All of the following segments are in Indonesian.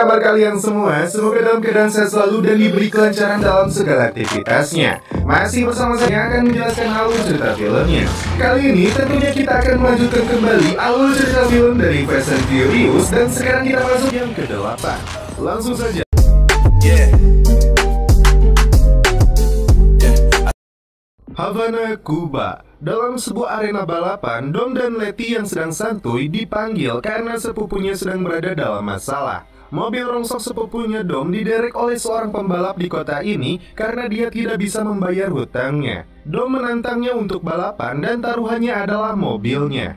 kabar kalian semua? Semoga dalam keadaan sehat selalu dan diberi kelancaran dalam segala aktivitasnya. Masih bersama saya akan menjelaskan alur cerita filmnya. Kali ini tentunya kita akan melanjutkan kembali alur cerita film dari Fast and Furious. Dan sekarang kita masuk yang ke-8. Langsung saja. Havana, Kuba. Dalam sebuah arena balapan, Dom dan Letty yang sedang santuy dipanggil karena sepupunya sedang berada dalam masalah. Mobil rongsok sepupunya Dom diderek oleh seorang pembalap di kota ini karena dia tidak bisa membayar hutangnya. Dom menantangnya untuk balapan dan taruhannya adalah mobilnya.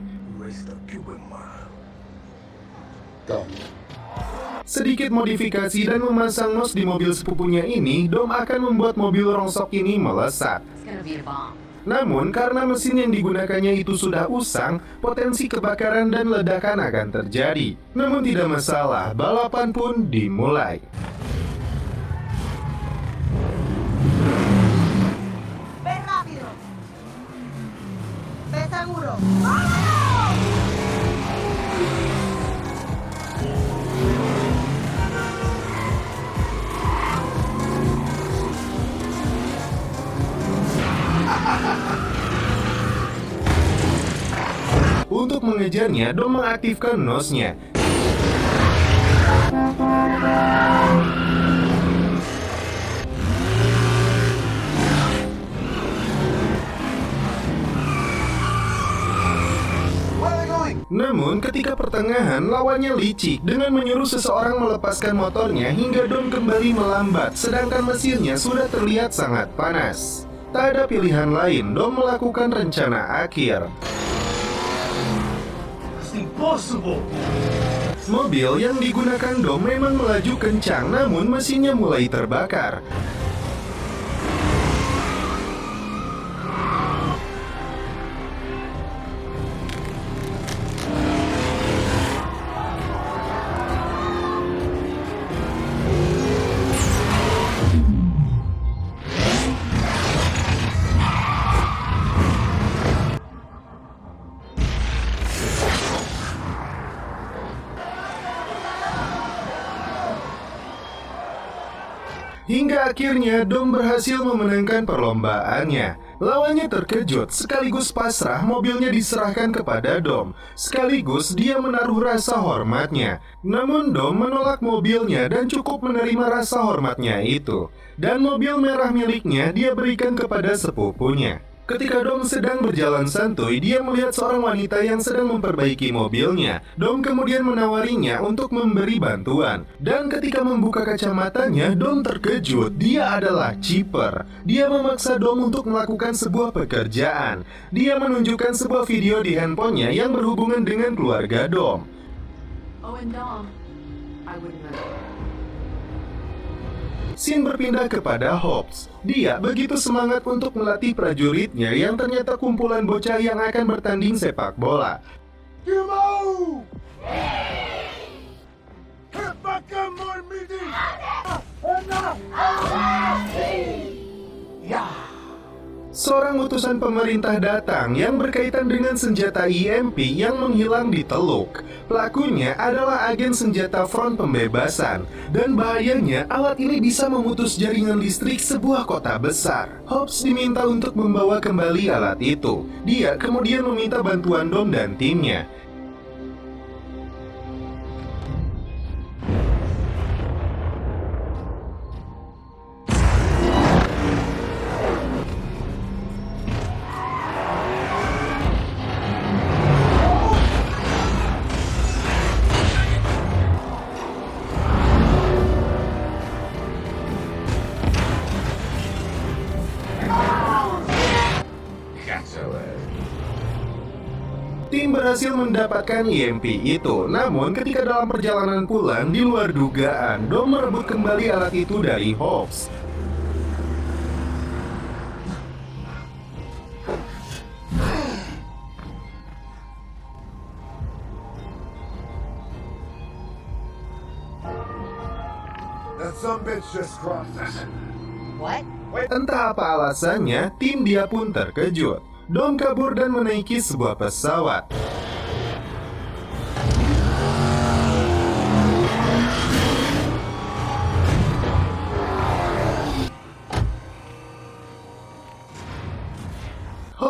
Sedikit modifikasi dan memasang nos di mobil sepupunya ini, Dom akan membuat mobil rongsok ini melesat. Namun, karena mesin yang digunakannya itu sudah usang, potensi kebakaran dan ledakan akan terjadi. Namun tidak masalah, balapan pun dimulai. Untuk mengejarnya, Dom mengaktifkan nos-nya. Namun, ketika pertengahan, lawannya licik dengan menyuruh seseorang melepaskan motornya hingga Dom kembali melambat, sedangkan mesinnya sudah terlihat sangat panas. Tak ada pilihan lain, Dom melakukan rencana akhir. Mobil yang digunakan Dom memang melaju kencang, namun mesinnya mulai terbakar. Hingga akhirnya Dom berhasil memenangkan perlombaannya. Lawannya terkejut, sekaligus pasrah mobilnya diserahkan kepada Dom. Sekaligus dia menaruh rasa hormatnya. Namun Dom menolak mobilnya dan cukup menerima rasa hormatnya itu. Dan mobil merah miliknya dia berikan kepada sepupunya. Ketika Dom sedang berjalan santuy, dia melihat seorang wanita yang sedang memperbaiki mobilnya. Dom kemudian menawarinya untuk memberi bantuan. Dan ketika membuka kacamatanya, Dom terkejut. Dia adalah Chipper. Dia memaksa Dom untuk melakukan sebuah pekerjaan. Dia menunjukkan sebuah video di handphonenya yang berhubungan dengan keluarga Dom. Oh, and Dom, I wouldn't know. Scene berpindah kepada Hobbs. Dia begitu semangat untuk melatih prajuritnya yang ternyata kumpulan bocah yang akan bertanding sepak bola. Seorang utusan pemerintah datang yang berkaitan dengan senjata EMP yang menghilang di Teluk. Pelakunya adalah agen senjata Front Pembebasan. Dan bahayanya, alat ini bisa memutus jaringan listrik sebuah kota besar. Hobbs diminta untuk membawa kembali alat itu. Dia kemudian meminta bantuan Dom dan timnya. Tim berhasil mendapatkan EMP itu, namun ketika dalam perjalanan pulang, di luar dugaan, Dom merebut kembali alat itu dari Hobbs. That some bitch just crossed us. What? Entah apa alasannya, tim dia pun terkejut. Dom kabur dan menaiki sebuah pesawat.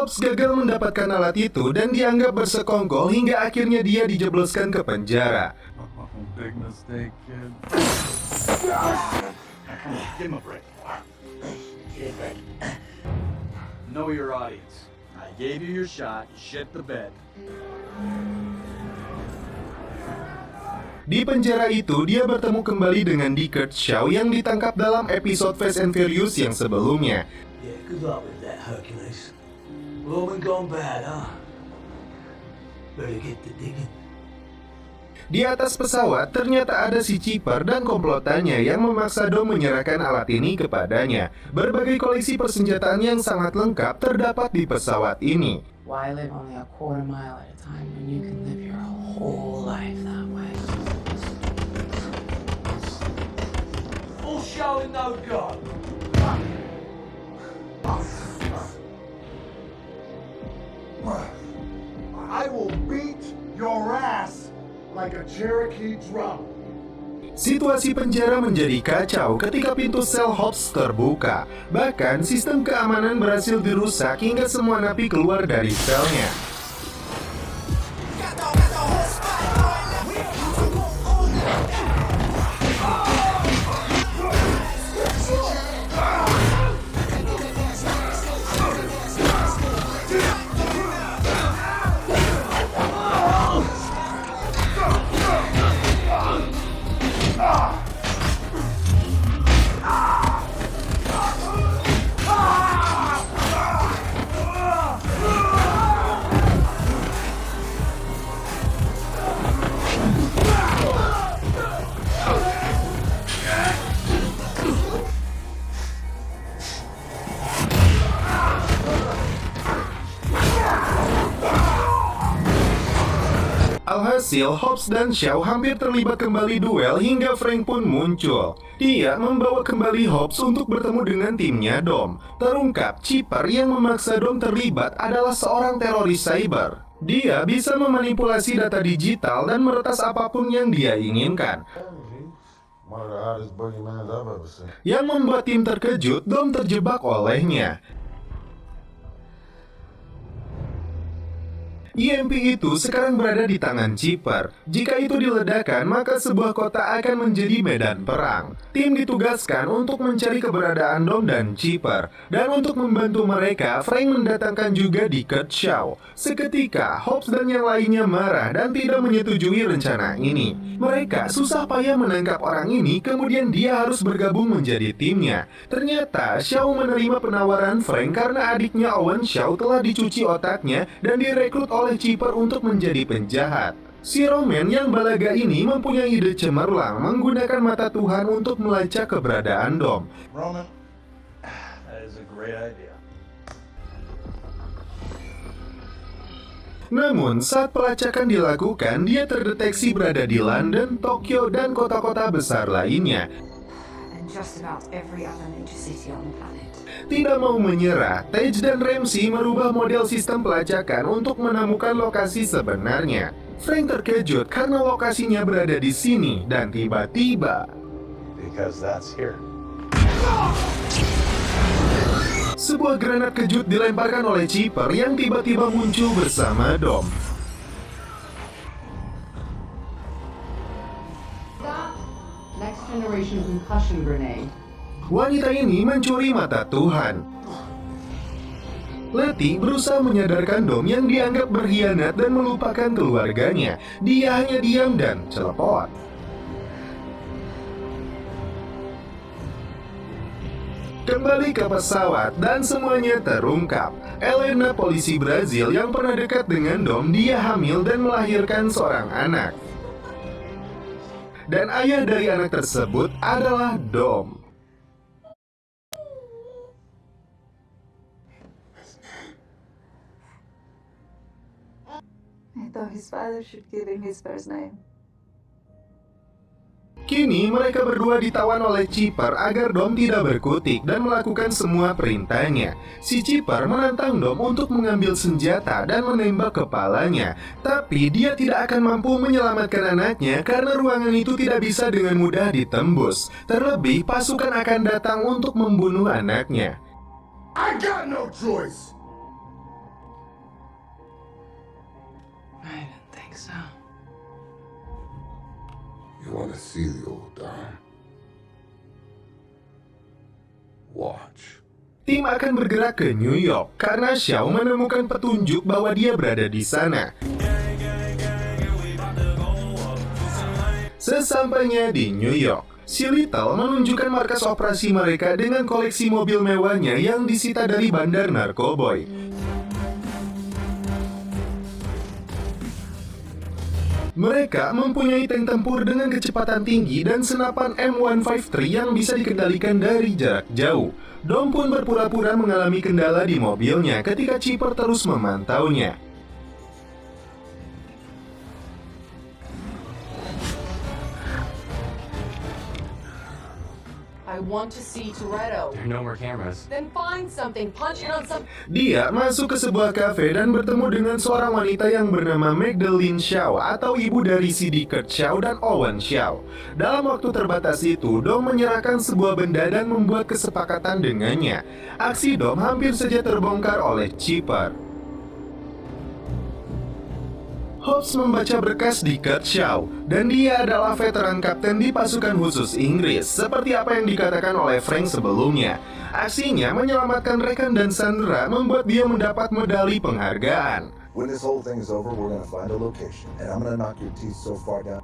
Hobbs gagal mendapatkan alat itu dan dianggap bersekongkol hingga akhirnya dia dijebloskan ke penjara. Big mistake, kid. Give him a break. Know your audience. I gave you your shot. You shit the bed. Di penjara itu, dia bertemu kembali dengan Deckard Shaw yang ditangkap dalam episode Fast and Furious yang sebelumnya. Yeah, good luck with that, Hercules. Woman gone bad, huh? Better get to digging. Di atas pesawat, ternyata ada si Chipper dan komplotannya yang memaksa Dom menyerahkan alat ini kepadanya. Berbagai koleksi persenjataan yang sangat lengkap terdapat di pesawat ini. Why live only a quarter mile at a time when you can live your whole life that way? All show and no go. I will beat your ass like a Cherokee drum. Situasi penjara menjadi kacau ketika pintu sel Hobbs terbuka. Bahkan sistem keamanan berhasil dirusak hingga semua napi keluar dari selnya. Alhasil, Hobbs dan Shaw hampir terlibat kembali duel hingga Frank pun muncul. Dia membawa kembali Hobbs untuk bertemu dengan timnya Dom. Terungkap, Chipper yang memaksa Dom terlibat adalah seorang teroris cyber. Dia bisa memanipulasi data digital dan meretas apapun yang dia inginkan. One of the hottest boogeymans I've ever seen. Yang membuat tim terkejut, Dom terjebak olehnya. EMP itu sekarang berada di tangan Chipper. Jika itu diledakkan, maka sebuah kota akan menjadi medan perang. Tim ditugaskan untuk mencari keberadaan Dom dan Chipper. Dan untuk membantu mereka, Frank mendatangkan juga Deckard Shaw. Seketika, Hobbs dan yang lainnya marah dan tidak menyetujui rencana ini. Mereka susah payah menangkap orang ini, kemudian dia harus bergabung menjadi timnya. Ternyata, Shaw menerima penawaran Frank karena adiknya Owen Shaw telah dicuci otaknya dan direkrut oleh Chipper untuk menjadi penjahat. Si Roman yang balaga ini mempunyai ide cemerlang menggunakan mata Tuhan untuk melacak keberadaan Dom. Roman, that is a great idea. Namun, saat pelacakan dilakukan, dia terdeteksi berada di London, Tokyo, dan kota-kota besar lainnya. And just about every other major city on the planet. Tidak mau menyerah, Tage dan Ramsey merubah model sistem pelacakan untuk menemukan lokasi sebenarnya. Frank terkejut karena lokasinya berada di sini dan tiba-tiba Because that's here. sebuah granat kejut dilemparkan oleh Chipper yang tiba-tiba muncul bersama Dom. Next generation concussion grenade. Wanita ini mencuri mata Tuhan. Letty berusaha menyadarkan Dom yang dianggap berkhianat dan melupakan keluarganya. Dia hanya diam dan celepot. Kembali ke pesawat dan semuanya terungkap. Elena, polisi Brazil yang pernah dekat dengan Dom, dia hamil dan melahirkan seorang anak. Dan ayah dari anak tersebut adalah Dom. I thought his father should give him his first name. Kini mereka berdua ditawan oleh Chipper agar Dom tidak berkutik dan melakukan semua perintahnya. Si Chipper menantang Dom untuk mengambil senjata dan menembak kepalanya. Tapi dia tidak akan mampu menyelamatkan anaknya karena ruangan itu tidak bisa dengan mudah ditembus. Terlebih pasukan akan datang untuk membunuh anaknya. I got no choice. I didn't think so. You want to see the old Dom? Watch. Tim akan bergerak ke New York karena Xiao menemukan petunjuk bahwa dia berada di sana. Sesampainya di New York, si Little menunjukkan markas operasi mereka dengan koleksi mobil mewahnya yang disita dari bandar narkoboy. Mereka mempunyai tank tempur dengan kecepatan tinggi dan senapan M153 yang bisa dikendalikan dari jarak jauh. Dom pun berpura-pura mengalami kendala di mobilnya ketika Chipper terus memantaunya. I want to see Toretto. There are no more cameras. Then find something, punch in on some... Dia masuk ke sebuah kafe dan bertemu dengan seorang wanita yang bernama Magdalene Xiao atau ibu dari C.D. Kurt Xiao dan Owen Xiao. Dalam waktu terbatas itu, Dom menyerahkan sebuah benda dan membuat kesepakatan dengannya. Aksi Dom hampir saja terbongkar oleh Chipper. Hobbs membaca berkas di Kurt Xiao, dan dia adalah veteran kapten di pasukan khusus Inggris, seperti apa yang dikatakan oleh Frank sebelumnya. Aksinya menyelamatkan rekan dan sandera membuat dia mendapat medali penghargaan. When this whole thing is over, we're gonna find a location, and I'm gonna knock your teeth so far down.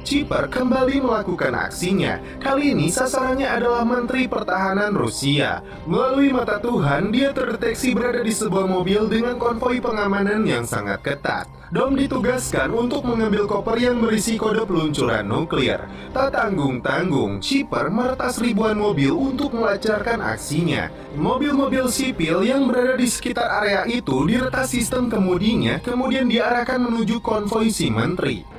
Chipper kembali melakukan aksinya. Kali ini sasarannya adalah Menteri Pertahanan Rusia. Melalui mata Tuhan, dia terdeteksi berada di sebuah mobil dengan konvoi pengamanan yang sangat ketat. Dom ditugaskan untuk mengambil koper yang berisi kode peluncuran nuklir. Tak tanggung-tanggung, Chipper meretas ribuan mobil untuk melancarkan aksinya. Mobil-mobil sipil yang berada di sekitar area itu diretas sistem kemudinya, kemudian diarahkan menuju konvoi si menteri.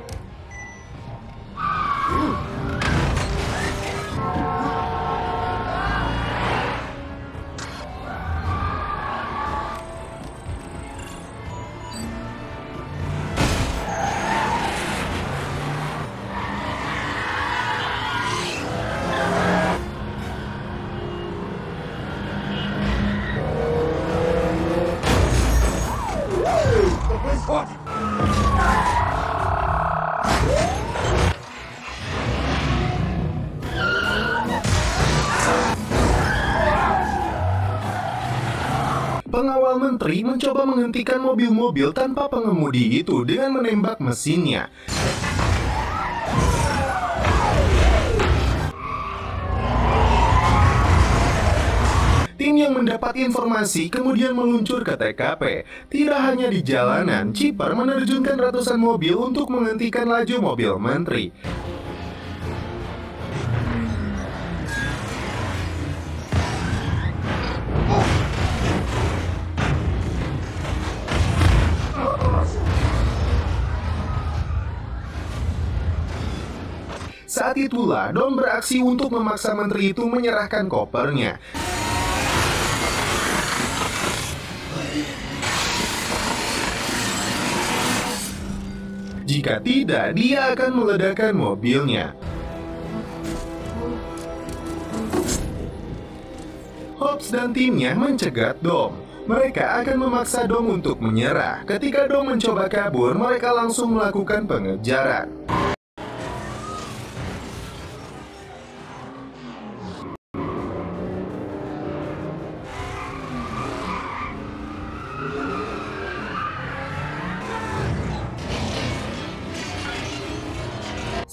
Pengawal menteri mencoba menghentikan mobil-mobil tanpa pengemudi itu dengan menembak mesinnya. Tim yang mendapat informasi kemudian meluncur ke TKP. Tidak hanya di jalanan, Chipper menerjunkan ratusan mobil untuk menghentikan laju mobil menteri. Saat itulah Dom beraksi untuk memaksa menteri itu menyerahkan kopernya. Jika tidak, dia akan meledakkan mobilnya. Hobbs dan timnya mencegat Dom. Mereka akan memaksa Dom untuk menyerah. Ketika Dom mencoba kabur, mereka langsung melakukan pengejaran.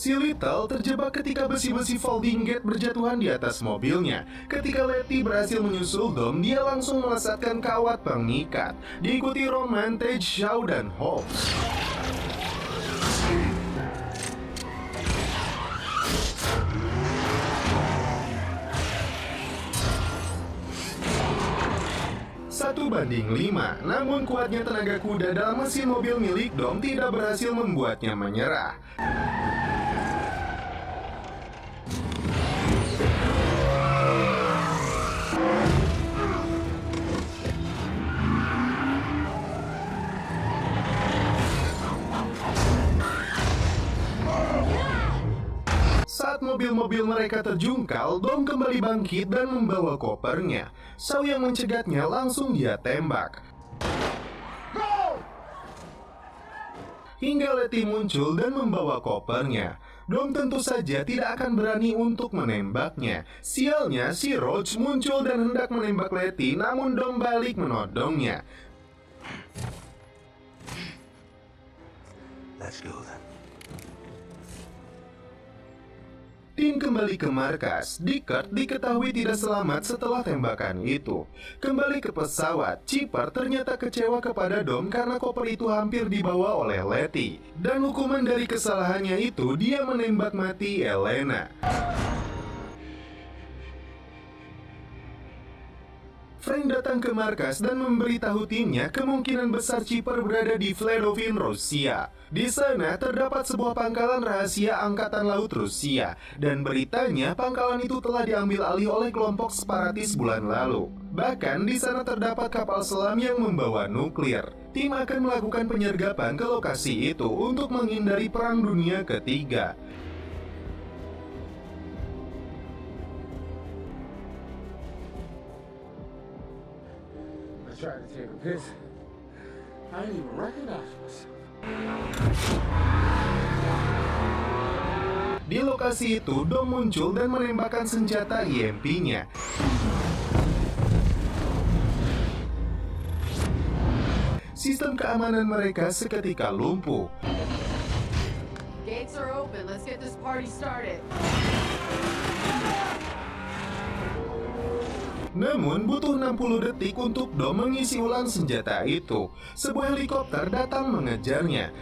Si Little terjebak ketika besi-besi folding gate berjatuhan di atas mobilnya. Ketika Letty berhasil menyusul Dom, dia langsung melesatkan kawat pengikat. Diikuti Roman, Tej, Xiao, dan Hobbs. Satu banding 5, namun kuatnya tenaga kuda dalam mesin mobil milik Dom tidak berhasil membuatnya menyerah. Saat mobil-mobil mereka terjungkal, Dom kembali bangkit dan membawa kopernya. Xiao yang mencegatnya langsung dia tembak. hingga Letty muncul dan membawa kopernya. Dom tentu saja tidak akan berani untuk menembaknya. Sialnya, si Roach muncul dan hendak menembak Letty, namun Dom balik menodongnya. Let's go then. Tim kembali ke markas. Deckard diketahui tidak selamat setelah tembakan itu. Kembali ke pesawat, Chipper ternyata kecewa kepada Dom karena koper itu hampir dibawa oleh Letty. Dan hukuman dari kesalahannya itu, dia menembak mati Elena. Frank datang ke markas dan memberitahu timnya kemungkinan besar Chipper berada di Vladovin, Rusia. Di sana terdapat sebuah pangkalan rahasia Angkatan Laut Rusia, dan beritanya pangkalan itu telah diambil alih oleh kelompok separatis bulan lalu. Bahkan di sana terdapat kapal selam yang membawa nuklir. Tim akan melakukan penyergapan ke lokasi itu untuk menghindari Perang Dunia Ketiga. Tried to take a piss. I didn't even recognize myself. Di lokasi itu, Dom muncul dan menembakkan senjata EMP-nya. Sistem keamanan mereka seketika lumpuh. Gates are open. Let's get this party started. Namun butuh 60 detik untuk Dom mengisi ulang senjata itu. Sebuah helikopter datang mengejarnya.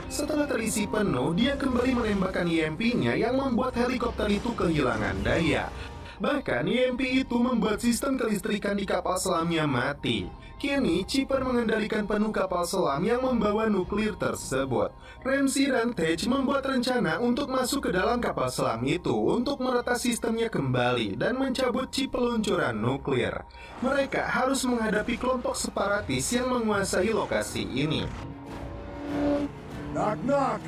Setelah terisi penuh, dia kembali menembakkan EMP-nya yang membuat helikopter itu kehilangan daya. Bahkan EMP itu membuat sistem kelistrikan di kapal selamnya mati. Kini Chipper mengendalikan penuh kapal selam yang membawa nuklir tersebut. Ramsey dan Tej membuat rencana untuk masuk ke dalam kapal selam itu untuk meretas sistemnya kembali dan mencabut chip peluncuran nuklir. Mereka harus menghadapi kelompok separatis yang menguasai lokasi ini. Knock, knock.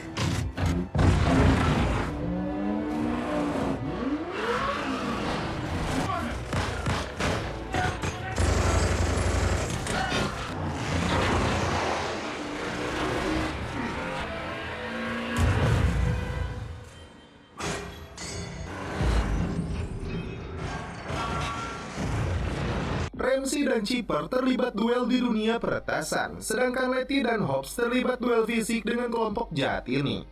Ramsey dan Chipper terlibat duel di dunia peretasan, sedangkan Letty dan Hobbs terlibat duel fisik dengan kelompok jahat ini.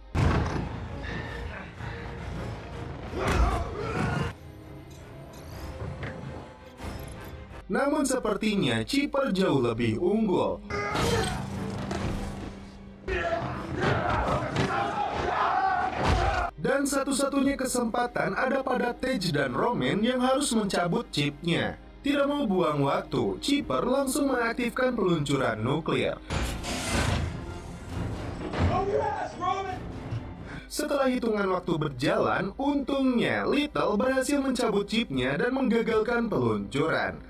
Namun sepertinya Chipper jauh lebih unggul. Dan satu-satunya kesempatan ada pada Tej dan Roman yang harus mencabut chipnya. Tidak mau buang waktu, Chipper langsung mengaktifkan peluncuran nuklir. Setelah hitungan waktu berjalan, untungnya Little berhasil mencabut chipnya dan menggagalkan peluncuran.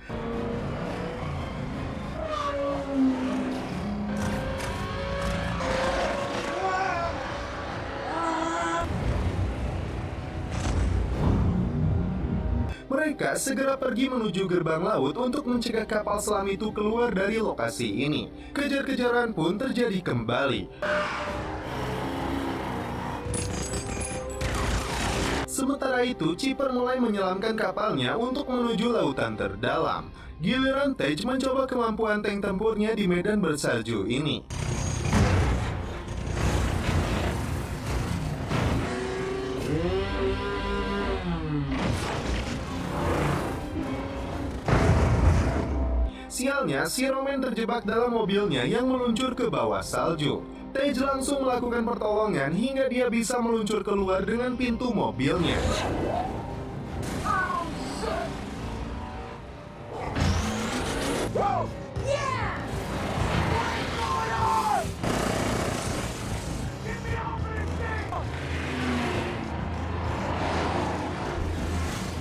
Mereka segera pergi menuju gerbang laut untuk mencegah kapal selam itu keluar dari lokasi ini. Kejar-kejaran pun terjadi kembali. Sementara itu, Chipper mulai menyelamkan kapalnya untuk menuju lautan terdalam. Giliran Tej mencoba kemampuan tank tempurnya di medan bersalju ini. Sialnya, si Roman terjebak dalam mobilnya yang meluncur ke bawah salju. Tej langsung melakukan pertolongan hingga dia bisa meluncur keluar dengan pintu mobilnya.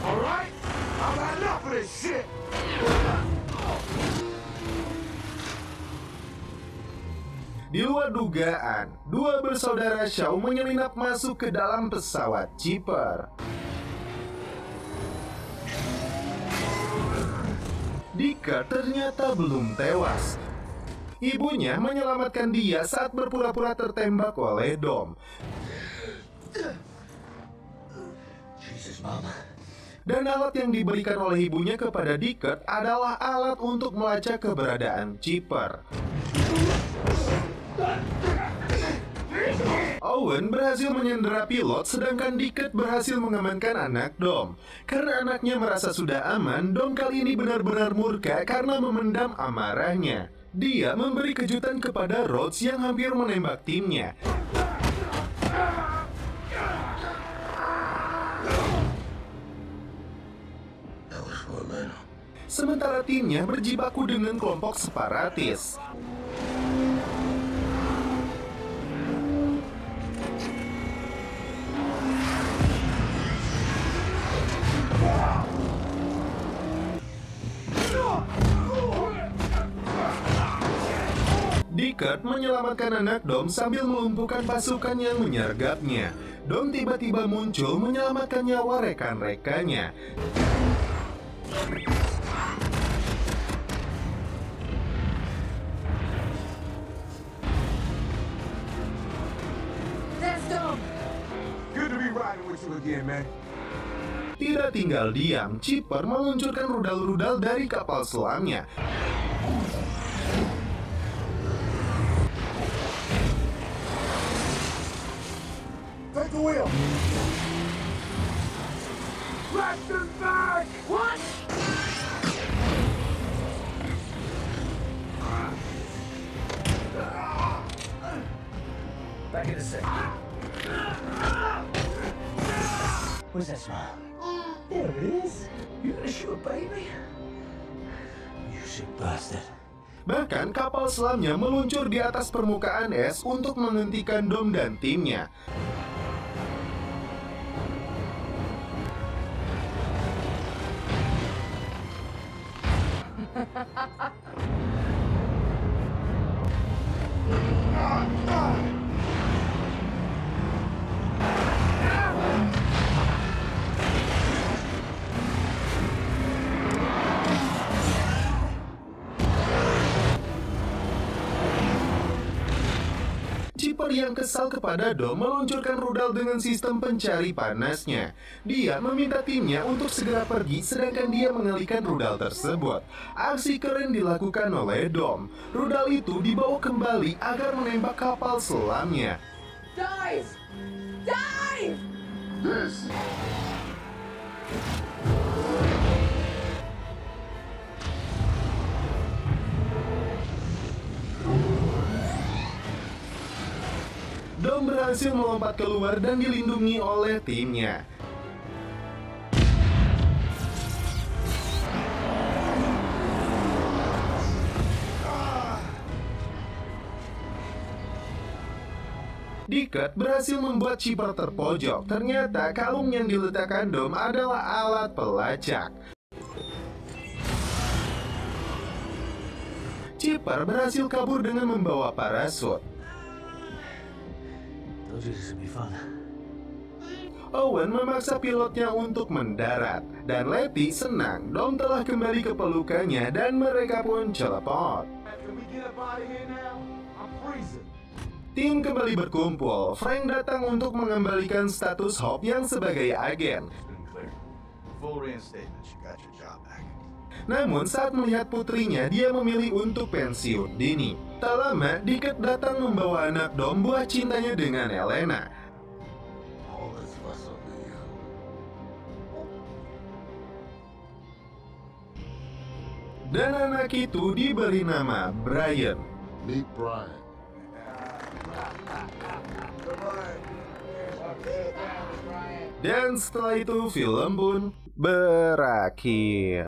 Alright, I've had enough of this shit. Di luar dugaan, dua bersaudara Shaw menyelinap masuk ke dalam pesawat Chipper. Dickert ternyata belum tewas. Ibunya menyelamatkan dia saat berpura-pura tertembak oleh Dom. Jesus, Mama. Dan alat yang diberikan oleh ibunya kepada Dickert adalah alat untuk melacak keberadaan Chipper. Owen berhasil menyandera pilot, sedangkan Dickert berhasil mengamankan anak Dom. Karena anaknya merasa sudah aman, Dom kali ini benar-benar murka karena memendam amarahnya. Dia memberi kejutan kepada Rhodes yang hampir menembak timnya. Sementara timnya berjibaku dengan kelompok separatis. Dickert menyelamatkan anak Dom sambil melumpuhkan pasukan yang menyergapnya. Dom tiba-tiba muncul menyelamatkan nyawa rekan-rekannya. That's Dom! Good to be riding with you again, man. Tidak tinggal diam, Chipper meluncurkan rudal-rudal dari kapal selamnya. Take the wheel. Blast his back! What? Back in a second. Where's that smile? There it is. You gonna shoot a baby? You sick bastard. Bahkan kapal selamnya meluncur di atas permukaan es untuk menghentikan Dom dan timnya. Chipper yang kesal kepada Dom meluncurkan rudal dengan sistem pencari panasnya. Dia meminta timnya untuk segera pergi, sedangkan dia mengalihkan rudal tersebut. Aksi keren dilakukan oleh Dom. Rudal itu dibawa kembali agar menembak kapal selamnya. Dive! Dive! This. Dom berhasil melompat keluar dan dilindungi oleh timnya. Dickert berhasil membuat Chipper terpojok. Ternyata kalung yang diletakkan Dom adalah alat pelacak. Chipper berhasil kabur dengan membawa parasut. Told you this would be fun. Owen memaksa pilotnya untuk mendarat, dan Letty senang Dom telah kembali ke pelukannya dan mereka pun celepot. Can we get up out of here now? I'm freezing. Tim kembali berkumpul. Frank datang untuk mengembalikan status Hope yang sebagai agen. Been clear. Full reinstatement. You got your job back. Namun saat melihat putrinya, dia memilih untuk pensiun dini. Tak lama, Dickert datang membawa anak Dom, buah cintanya dengan Elena. All this fuss over you. Dan anak itu diberi nama Brian. Meet Brian. Dan setelah itu film pun berakhir.